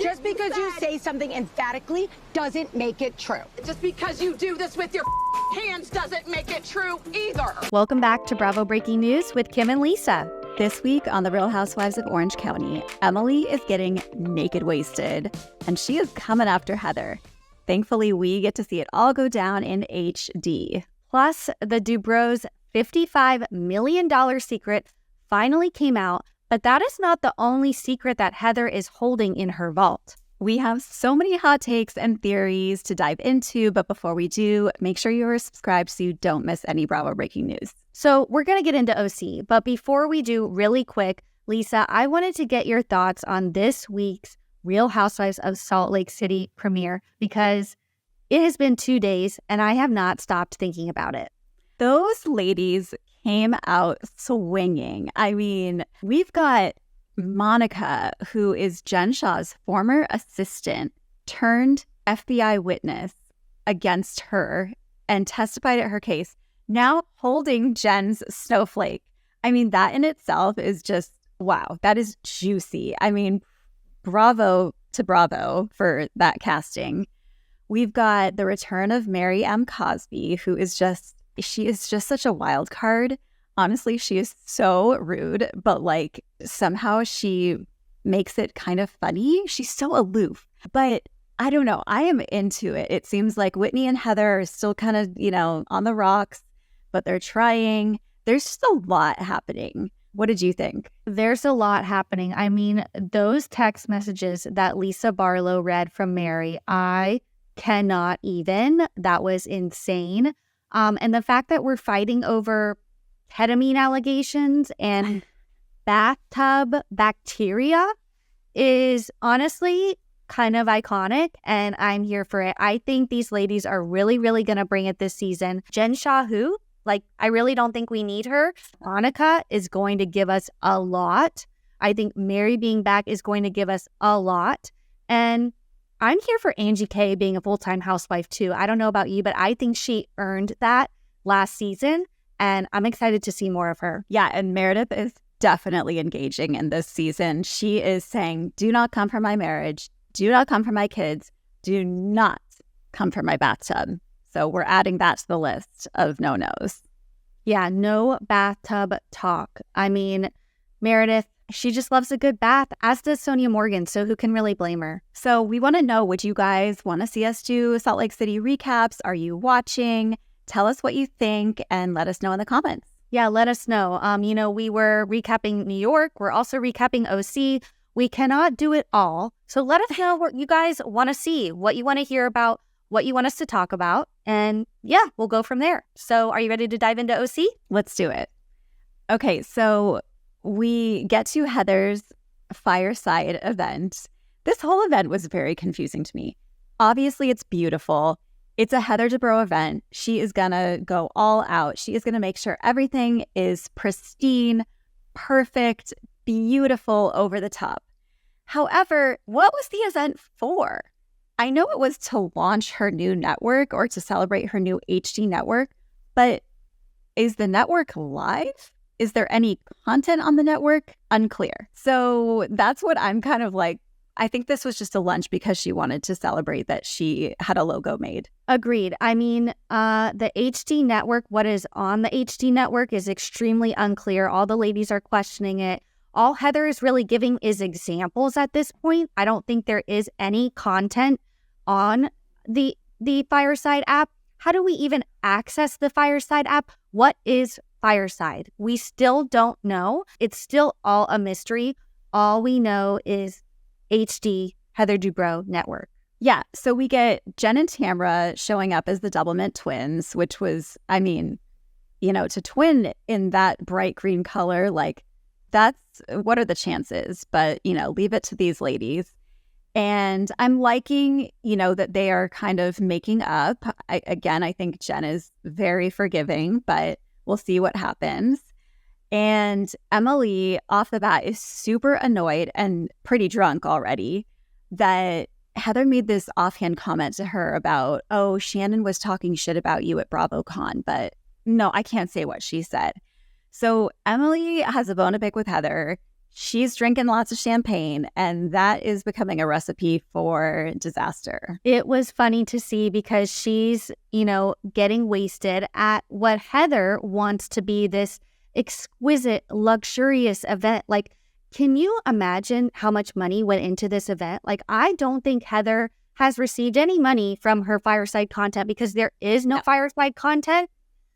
Just because you say something emphatically doesn't make it true. Just because you do this with your hands doesn't make it true either. Welcome back to Bravo Breaking News with Kim and Lisa. This week on The Real Housewives of Orange County, Emily is getting naked wasted, and she is coming after Heather. Thankfully, we get to see it all go down in HD. Plus, the Dubrow's $55 million secret finally came out, but that is not the only secret that Heather is holding in her vault. We have so many hot takes and theories to dive into, but before we do, make sure you are subscribed so you don't miss any Bravo breaking news. So we're going to get into OC, but before we do, really quick, Lisa, I wanted to get your thoughts on this week's Real Housewives of Salt Lake City premiere because it has been 2 days and I have not stopped thinking about it. Those ladies came out swinging. I mean, we've got Monica, who is Jen Shah's former assistant, turned FBI witness against her and testified at her case, now holding Jen's snowflake. I mean, that in itself is just, wow, that is juicy. I mean, bravo to Bravo for that casting. We've got the return of Mary M. Cosby, who is just, she is just such a wild card. Honestly, she is so rude, but like somehow she makes it kind of funny. She's so aloof, but I don't know. I am into it. It seems like Whitney and Heather are still kind of, on the rocks, but they're trying. There's just a lot happening. What did you think? There's a lot happening. I mean, those text messages that Lisa Barlow read from Mary, I cannot even. That was insane. And the fact that we're fighting over ketamine allegations and bathtub bacteria is honestly kind of iconic, and I'm here for it. I think these ladies are really, really going to bring it this season. Jen Shah, who? Like, I really don't think we need her. Monica is going to give us a lot. I think Mary being back is going to give us a lot. And I'm here for Angie K being a full-time housewife too. I don't know about you, but I think she earned that last season. And I'm excited to see more of her. Yeah, and Meredith is definitely engaging in this season. She is saying, do not come for my marriage. Do not come for my kids. Do not come for my bathtub. So we're adding that to the list of no-nos. Yeah, no bathtub talk. I mean, Meredith, she just loves a good bath, as does Sonia Morgan, so who can really blame her? So we want to know, would you guys want to see us do Salt Lake City recaps? Are you watching? Tell us what you think and let us know in the comments. Yeah, let us know. We were recapping New York. We're also recapping OC. We cannot do it all. So let us know what you guys want to see, what you want to hear about, what you want us to talk about. And yeah, we'll go from there. So are you ready to dive into OC? Let's do it. Okay, so we get to Heather's Fireside event. This whole event was very confusing to me. Obviously, it's beautiful. It's a Heather Dubrow event. She is going to go all out. She is going to make sure everything is pristine, perfect, beautiful, over the top. However, what was the event for? I know it was to launch her new network or to celebrate her new HD network, but is the network live? Is there any content on the network? Unclear. So that's what I'm kind of like. I think this was just a lunch because she wanted to celebrate that she had a logo made. Agreed. I mean, the HD network, what is on the HD network is extremely unclear. All the ladies are questioning it. All Heather is really giving is examples at this point. I don't think there is any content on the Fireside app. How do we even access the Fireside app? What is Fireside? We still don't know. It's still all a mystery. All we know is HD Heather Dubrow network. Yeah, so we get Jen and Tamra showing up as the Doublemint twins, which was, I mean, to twin in that bright green color, like what are the chances? But, leave it to these ladies. And I'm liking, that they are kind of making up. I think Jen is very forgiving, but we'll see what happens. And Emily, off the bat, is super annoyed and pretty drunk already that Heather made this offhand comment to her about, oh, Shannon was talking shit about you at BravoCon, but no, I can't say what she said. So Emily has a bone to pick with Heather. she's drinking lots of champagne, and that is becoming a recipe for disaster. It was funny to see because she's, getting wasted at what Heather wants to be this exquisite, luxurious event. Like, can you imagine how much money went into this event? Like, I don't think Heather has received any money from her Fireside content because there is no Fireside content.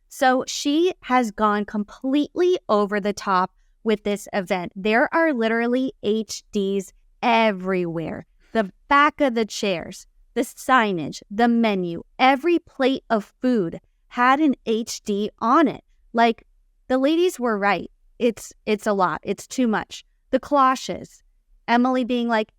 So she has gone completely over the top with this event. There are literally HDs everywhere. The back of the chairs, the signage, the menu, every plate of food had an HD on it. Like, the ladies were right. It's a lot. It's too much. The cloches, Emily being like,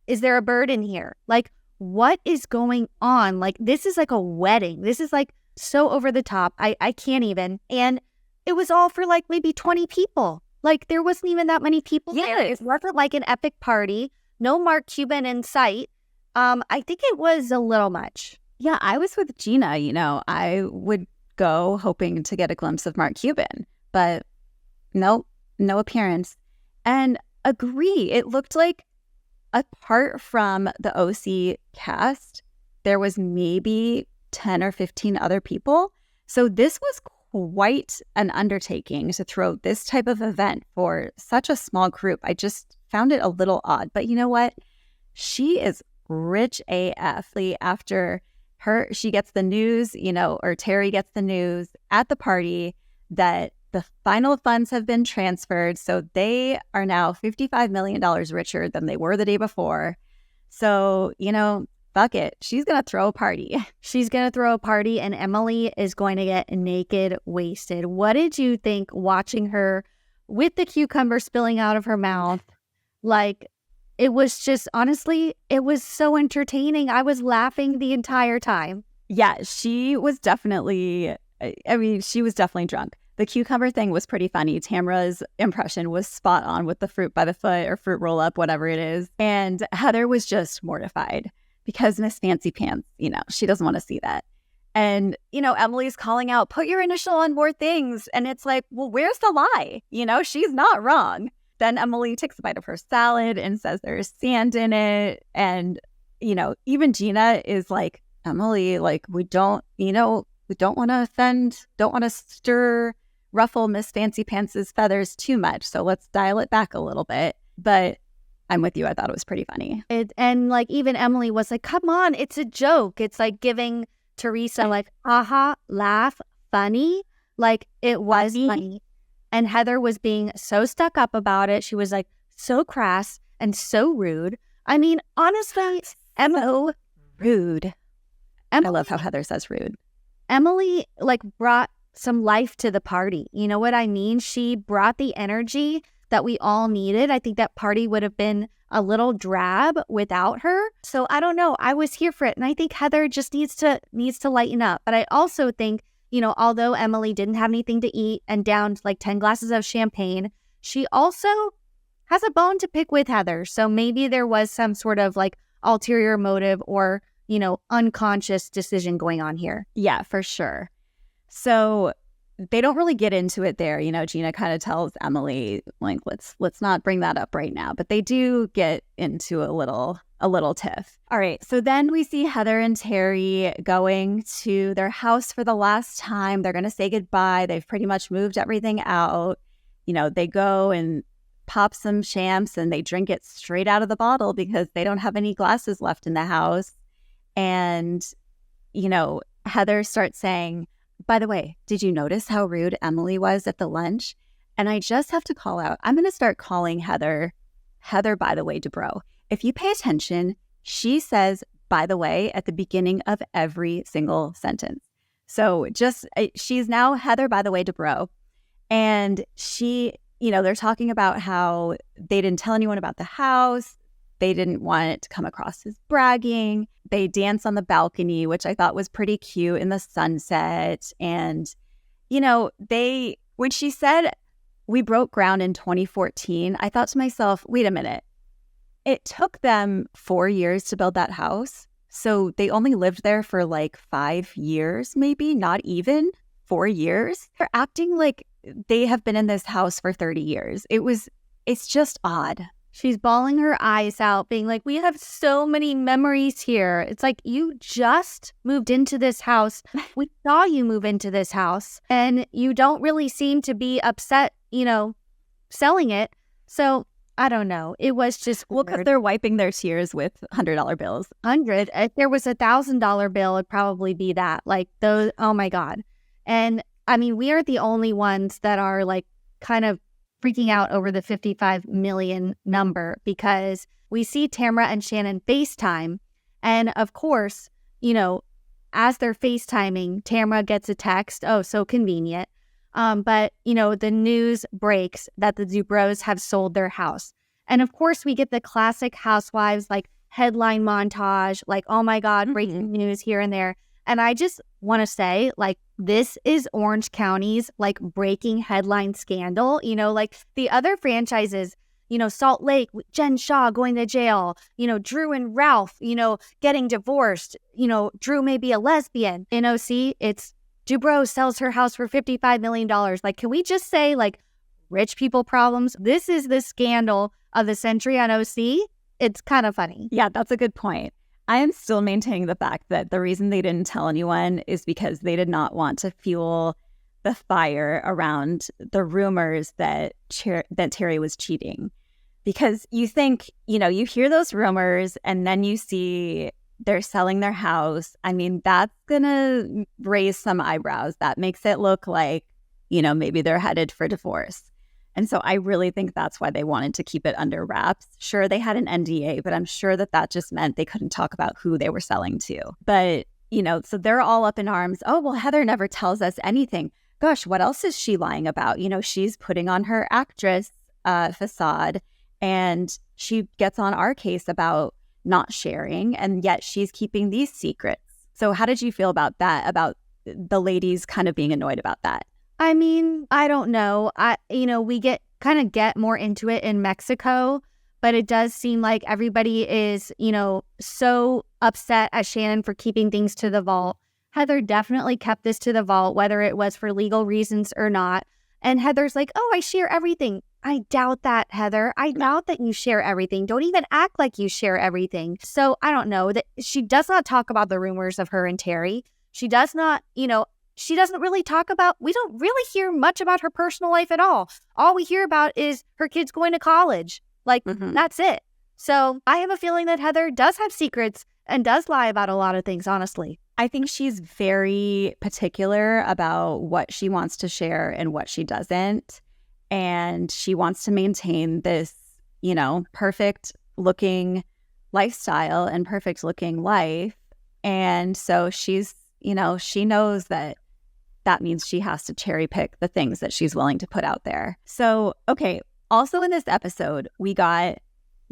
is there a bird in here? Like, what is going on? Like, this is like a wedding. This is like so over the top. I can't even. And it was all for like maybe 20 people. Like, there wasn't even that many people there. It wasn't like an epic party. No Mark Cuban in sight. I think it was a little much. Yeah, I was with Gina. I would go hoping to get a glimpse of Mark Cuban, but nope, no appearance. And agree, it looked like apart from the OC cast, there was maybe 10 or 15 other people. So this was quite an undertaking to throw this type of event for such a small group. I just found it a little odd. But you know what? She is rich AF. After she gets the news, or Terry gets the news at the party that the final funds have been transferred. So they are now $55 million richer than they were the day before. So, fuck it. She's going to throw a party. She's going to throw a party, and Emily is going to get naked wasted. What did you think watching her with the cucumber spilling out of her mouth? Like, it was just, honestly, it was so entertaining. I was laughing the entire time. Yeah, she was definitely drunk. The cucumber thing was pretty funny. Tamra's impression was spot on with the fruit by the foot or fruit roll up, whatever it is. And Heather was just mortified because Miss Fancy Pants, she doesn't want to see that. And, Emily's calling out, put your initial on more things. And it's like, well, where's the lie? She's not wrong. Then Emily takes a bite of her salad and says there's sand in it. And, even Gina is like, Emily, like, we don't want to offend, don't want to ruffle Miss Fancy Pants' feathers too much. So let's dial it back a little bit. But I'm with you. I thought it was pretty funny. And like, even Emily was like, come on, it's a joke. It's like giving Teresa like, aha, laugh, funny. Like, it was funny. And Heather was being so stuck up about it. She was like so crass and so rude. I mean, honestly, rude. I love how Heather says rude. Emily like brought some life to the party. You know what I mean? She brought the energy that we all needed. I think that party would have been a little drab without her. So I don't know. I was here for it. And I think Heather just needs to lighten up. But I also think, although Emily didn't have anything to eat and downed like 10 glasses of champagne, she also has a bone to pick with Heather. So maybe there was some sort of like ulterior motive or, unconscious decision going on here. Yeah, for sure. So they don't really get into it there. Gina kind of tells Emily, like, let's not bring that up right now. But they do get into a little tiff. All right. So then we see Heather and Terry going to their house for the last time. They're going to say goodbye. They've pretty much moved everything out. They go and pop some champs and they drink it straight out of the bottle because they don't have any glasses left in the house. And, Heather starts saying, by the way, did you notice how rude Emily was at the lunch? And I just have to call out, I'm going to start calling Heather, by the way, Dubrow. If you pay attention, she says, by the way, at the beginning of every single sentence. So she's now Heather, by the way, Dubrow. And they're talking about how they didn't tell anyone about the house. They didn't want it to come across as bragging. They dance on the balcony, which I thought was pretty cute in the sunset. And, when she said we broke ground in 2014, I thought to myself, wait a minute. It took them 4 years to build that house. So they only lived there for like 5 years, maybe, not even 4 years. They're acting like they have been in this house for 30 years. It was It's just odd. She's bawling her eyes out, being like, we have so many memories here. It's like, you just moved into this house. We saw you move into this house, and you don't really seem to be upset, selling it. So I don't know. It was just weird. Because they're wiping their tears with $100 bills. If there was $1,000 bill, it'd probably be that. Like those, oh my God. And I mean, we are the only ones that are like kind of freaking out over the 55 million number, because we see Tamra and Shannon FaceTime. And of course, as they're FaceTiming, Tamra gets a text. Oh, so convenient. But the news breaks that the Dubrows have sold their house. And of course, we get the classic Housewives, like headline montage, like, oh my God, breaking news here and there. And I just want to say, like, this is Orange County's, like, breaking headline scandal. Like the other franchises, Salt Lake, Jen Shaw going to jail, Drew and Ralph, getting divorced, Drew may be a lesbian. In OC, it's Dubrow sells her house for $55 million. Like, can we just say, like, rich people problems? This is the scandal of the century on OC. It's kind of funny. Yeah, that's a good point. I am still maintaining the fact that the reason they didn't tell anyone is because they did not want to fuel the fire around the rumors that Terry was cheating. Because you think, you hear those rumors and then you see they're selling their house. I mean, that's going to raise some eyebrows. That makes it look like, maybe they're headed for divorce. And so I really think that's why they wanted to keep it under wraps. Sure, they had an NDA, but I'm sure that just meant they couldn't talk about who they were selling to. But, so they're all up in arms. Oh, well, Heather never tells us anything. Gosh, what else is she lying about? She's putting on her actress facade, and she gets on our case about not sharing, and yet she's keeping these secrets. So how did you feel about that, about the ladies kind of being annoyed about that? I mean, I don't know. We get more into it in Mexico, but it does seem like everybody is, so upset at Shannon for keeping things to the vault. Heather definitely kept this to the vault, whether it was for legal reasons or not. And Heather's like, oh, I share everything. I doubt that, Heather. I doubt that you share everything. Don't even act like you share everything. So I don't know that she does not talk about the rumors of her and Terry. She does not, she doesn't really talk about, we don't really hear much about her personal life at all. All we hear about is her kids going to college. Like, that's it. So I have a feeling that Heather does have secrets and does lie about a lot of things, honestly. I think she's very particular about what she wants to share and what she doesn't. And she wants to maintain this, perfect looking lifestyle and perfect looking life. And so she's, she knows that means she has to cherry pick the things that she's willing to put out there. So, okay. Also in this episode, we got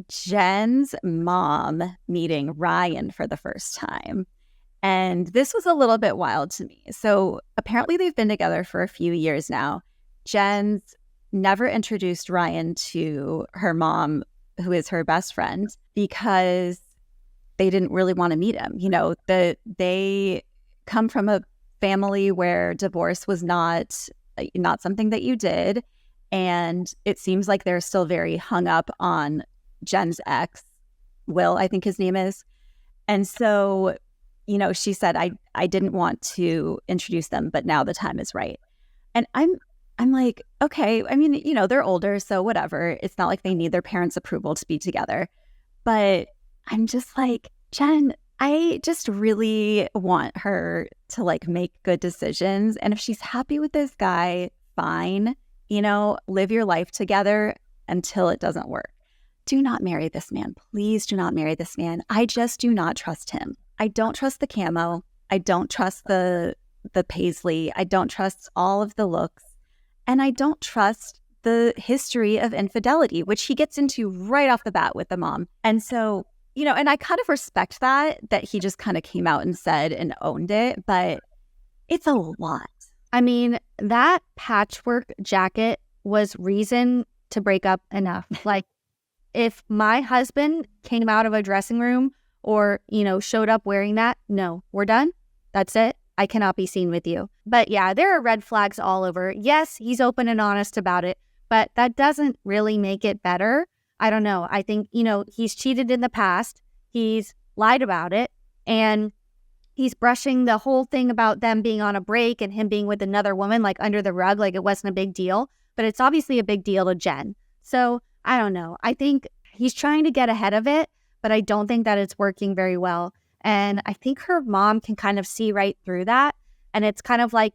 Jen's mom meeting Ryan for the first time. And this was a little bit wild to me. So apparently they've been together for a few years now. Jen's never introduced Ryan to her mom, who is her best friend, because they didn't really want to meet him. They come from a family where divorce was not something that you did. And it seems like they're still very hung up on Jen's ex, Will, I think his name is. And so, she said, I didn't want to introduce them, but now the time is right. And I'm like, okay, I mean, they're older, so whatever. It's not like they need their parents' approval to be together. But I'm just like, Jen, I just really want her to like make good decisions. And if she's happy with this guy, fine, live your life together until it doesn't work. Do not marry this man. Please do not marry this man. I just do not trust him. I don't trust the camo. I don't trust the paisley. I don't trust all of the looks. And I don't trust the history of infidelity, which he gets into right off the bat with the mom. And so, and I kind of respect that he just kind of came out and said and owned it, but it's a lot. I mean, that patchwork jacket was reason to break up enough. Like, if my husband came out of a dressing room or, showed up wearing that, no, we're done. That's it. I cannot be seen with you. But yeah, there are red flags all over. Yes, he's open and honest about it, but that doesn't really make it better. I don't know. I think, he's cheated in the past. He's lied about it. And he's brushing the whole thing about them being on a break and him being with another woman, like under the rug, like it wasn't a big deal. But it's obviously a big deal to Jen. So I don't know. I think he's trying to get ahead of it, but I don't think that it's working very well. And I think her mom can kind of see right through that. And it's kind of like,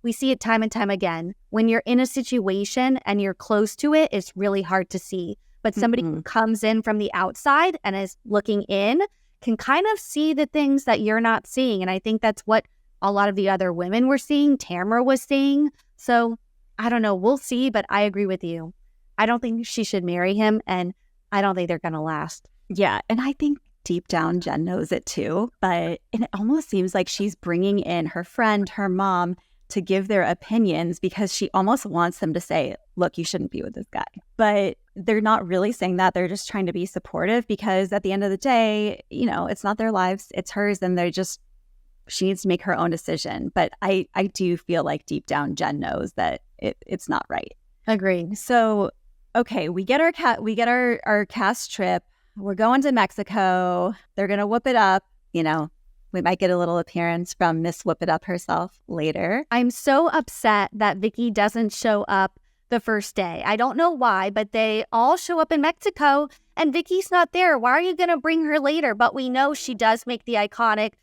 we see it time and time again. When you're in a situation and you're close to it, it's really hard to see. But somebody who comes in from the outside and is looking in can kind of see the things that you're not seeing. And I think that's what a lot of the other women were seeing, Tamara was seeing. So I don't know. We'll see, but I agree with you. I don't think she should marry him, and I don't think they're going to last. Yeah, and I think deep down Jen knows it too, but it almost seems like she's bringing in her friend, her mom, to give their opinions because she almost wants them to say, look, you shouldn't be with this guy. But they're not really saying that. They're just trying to be supportive because at the end of the day, it's not their lives, it's hers, and she needs to make her own decision. But I do feel like deep down Jen knows that it's not right. Agreed. So, okay, we get our cast trip. We're going to Mexico. They're going to whoop it up. We might get a little appearance from Miss Whoop It Up herself later. I'm so upset that Vicky doesn't show up the first day. I don't know why, but they all show up in Mexico and Vicky's not there. Why are you going to bring her later? But we know she does make the iconic,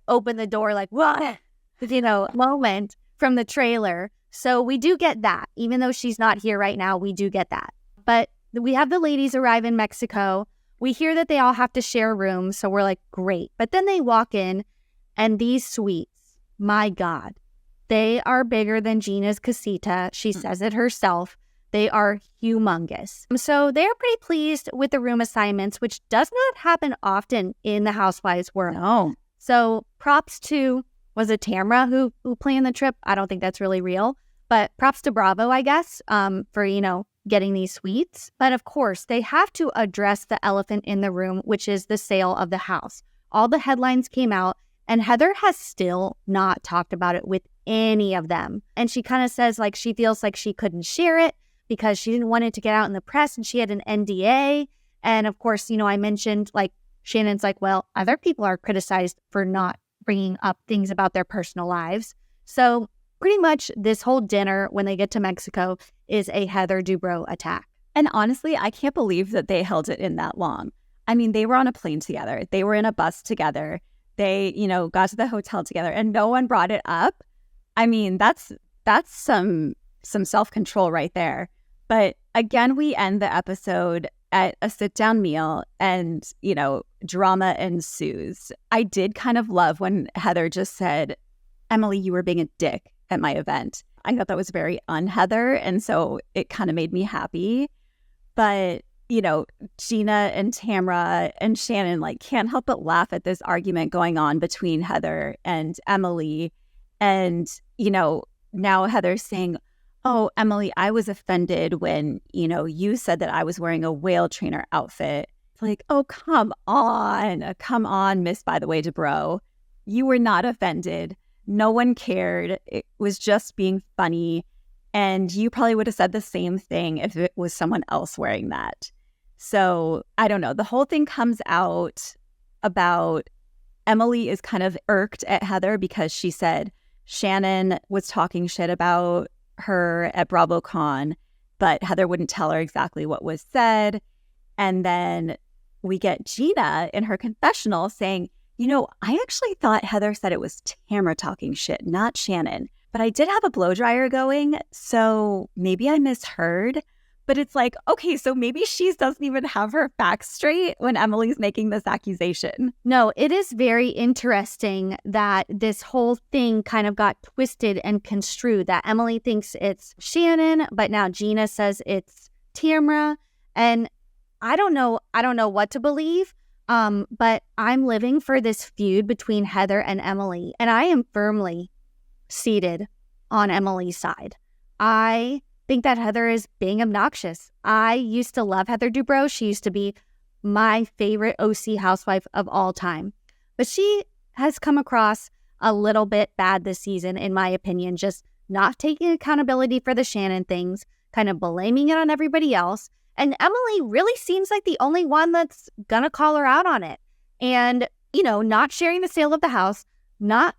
open the door, what? Moment from the trailer. So we do get that. Even though she's not here right now, we do get that. But we have the ladies arrive in Mexico. We hear that they all have to share rooms, so we're like, great. But then they walk in, and these suites, my God, they are bigger than Gina's casita. She says it herself. They are humongous. So they're pretty pleased with the room assignments, which does not happen often in the Housewives world. No. So props to, was it Tamara who planned the trip? I don't think that's really real. But props to Bravo, I guess, for, getting these suites. But of course, they have to address the elephant in the room, which is the sale of the house. All the headlines came out, and Heather has still not talked about it with any of them. And she kind of says she feels like she couldn't share it because she didn't want it to get out in the press and she had an NDA. And of course, I mentioned Shannon's well, other people are criticized for not bringing up things about their personal lives. So pretty much this whole dinner when they get to Mexico is a Heather Dubrow attack. And honestly, I can't believe that they held it in that long. I mean, they were on a plane together. They were in a bus together. They, got to the hotel together and no one brought it up. I mean, that's some self-control right there. But again, we end the episode at a sit-down meal and, drama ensues. I did kind of love when Heather just said, Emily, you were being a dick at my event. I thought that was very un-Heather, and so it kind of made me happy. But, Gina and Tamara and Shannon can't help but laugh at this argument going on between Heather and Emily. And, now Heather's saying, oh, Emily, I was offended when, you said that I was wearing a whale trainer outfit. Oh, come on, Miss, by the way, Dubrow. You were not offended. No one cared. It was just being funny. And you probably would have said the same thing if it was someone else wearing that. So I don't know. The whole thing comes out about Emily is kind of irked at Heather because she said Shannon was talking shit about her at BravoCon, but Heather wouldn't tell her exactly what was said. And then we get Gina in her confessional saying, I actually thought Heather said it was Tamara talking shit, not Shannon. But I did have a blow dryer going, so maybe I misheard. But it's okay, so maybe she doesn't even have her facts straight when Emily's making this accusation. No, it is very interesting that this whole thing kind of got twisted and construed, that Emily thinks it's Shannon, but now Gina says it's Tamara. And I don't know what to believe. But I'm living for this feud between Heather and Emily, and I am firmly seated on Emily's side. I think that Heather is being obnoxious. I used to love Heather Dubrow. She used to be my favorite OC housewife of all time. But she has come across a little bit bad this season, in my opinion, just not taking accountability for the Shannon things, kind of blaming it on everybody else. And Emily really seems like the only one that's gonna call her out on it. And, not sharing the sale of the house, not,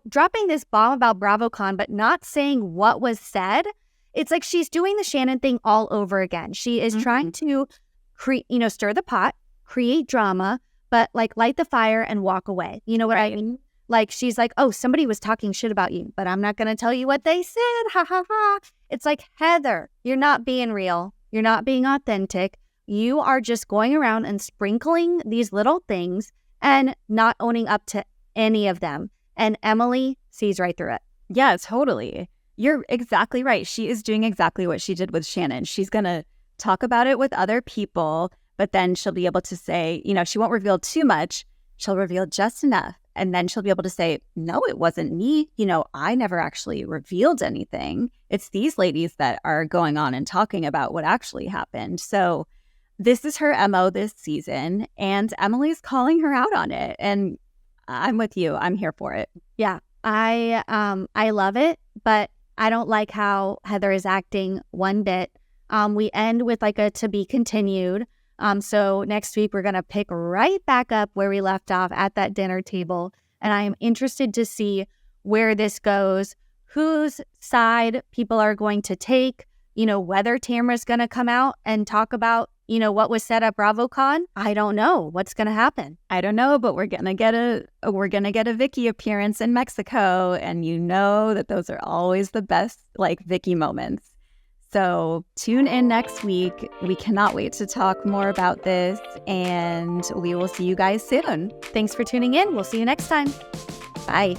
dropping this bomb about BravoCon, but not saying what was said. It's like she's doing the Shannon thing all over again. She is trying to stir the pot, create drama, but like light the fire and walk away. You know what I mean? Like she's like, oh, somebody was talking shit about you, but I'm not going to tell you what they said. Ha ha ha. It's like, Heather, you're not being real. You're not being authentic. You are just going around and sprinkling these little things and not owning up to any of them. And Emily sees right through it. Yeah, totally. You're exactly right. She is doing exactly what she did with Shannon. She's going to talk about it with other people, but then she'll be able to say, she won't reveal too much. She'll reveal just enough. And then she'll be able to say, no, it wasn't me. I never actually revealed anything. It's these ladies that are going on and talking about what actually happened. So this is her MO this season, and Emily's calling her out on it. And I'm with you. I'm here for it. Yeah, I love it, but I don't like how Heather is acting one bit. We end with like a to be continued. So next week, we're going to pick right back up where we left off at that dinner table. And I am interested to see where this goes, whose side people are going to take, whether Tamara's going to come out and talk about, what was said at BravoCon. I don't know what's going to happen. I don't know, but we're going to get a Vicky appearance in Mexico. And that those are always the best, like, Vicky moments. So tune in next week. We cannot wait to talk more about this, and we will see you guys soon. Thanks for tuning in. We'll see you next time. Bye.